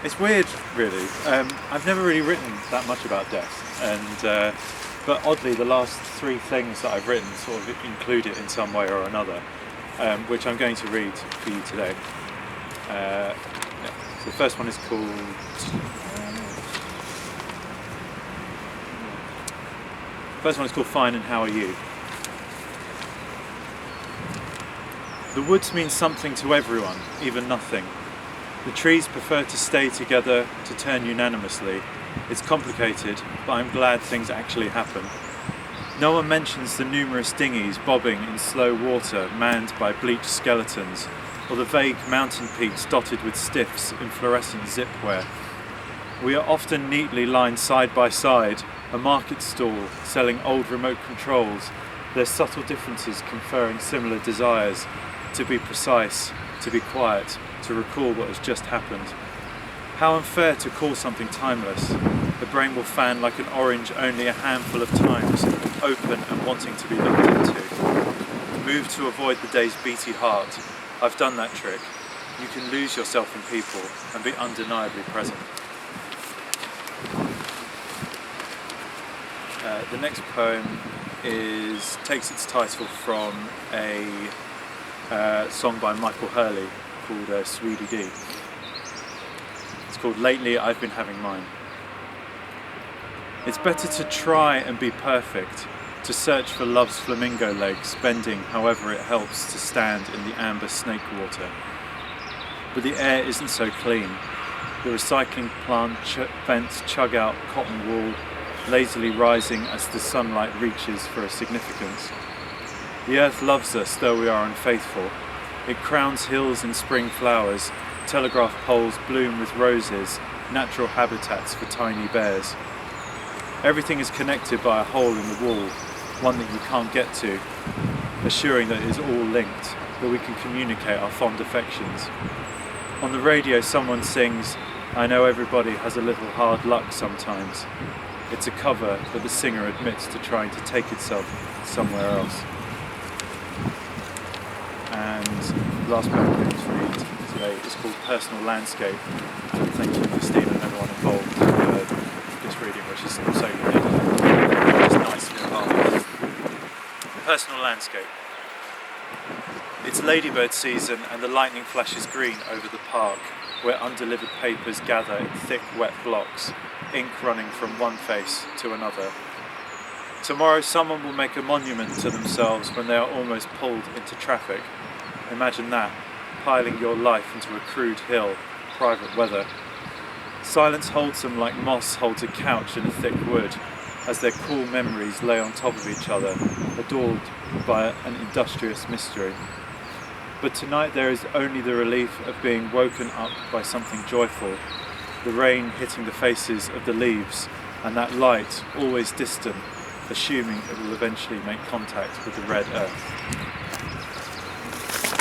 It's weird, really. I've never really written that much about death, and but oddly, the last 3 things that I've written sort of include it in some way or another, which I'm going to read for you today. Yeah. So the first one is called. First one is called Fine and How Are You? The woods mean something to everyone, even nothing. The trees prefer to stay together, to turn unanimously. It's complicated, but I'm glad things actually happen. No one mentions the numerous dinghies bobbing in slow water manned by bleached skeletons, or the vague mountain peaks dotted with stiffs in fluorescent zipware. We are often neatly lined side by side, a market stall selling old remote controls, their subtle differences conferring similar desires, to be precise, to be quiet, to recall what has just happened. How unfair to call something timeless. The brain will fan like an orange only a handful of times, open and wanting to be looked into. Move to avoid the day's beaty heart. I've done that trick. You can lose yourself in people and be undeniably present. The next poem takes its title from a song by Michael Hurley called Sweetie D. It's called Lately I've Been Having Mine. It's better to try and be perfect, to search for love's flamingo legs, bending however it helps to stand in the amber snake water. But the air isn't so clean. The recycling plant vents chug out cotton wool, lazily rising as the sunlight reaches for a significance. The earth loves us, though we are unfaithful. It crowns hills in spring flowers, telegraph poles bloom with roses, natural habitats for tiny bears. Everything is connected by a hole in the wall, one that you can't get to, assuring that it is all linked, that we can communicate our fond affections. On the radio someone sings, I know everybody has a little hard luck sometimes. It's a cover, but the singer admits to trying to take itself somewhere else. And the last poem I'm going to read today is called Personal Landscape. Thank you, Christine, and everyone involved for this reading, which is so unique. It's nice and involved. Personal Landscape. It's ladybird season and the lightning flashes green over the park, where undelivered papers gather in thick, wet blocks, ink running from one face to another. Tomorrow someone will make a monument to themselves when they are almost pulled into traffic. Imagine that, piling your life into a crude hill, private weather. Silence holds them like moss holds a couch in a thick wood, as their cool memories lay on top of each other, adored by an industrious mystery. But tonight there is only the relief of being woken up by something joyful, the rain hitting the faces of the leaves, and that light, always distant, assuming it will eventually make contact with the red earth.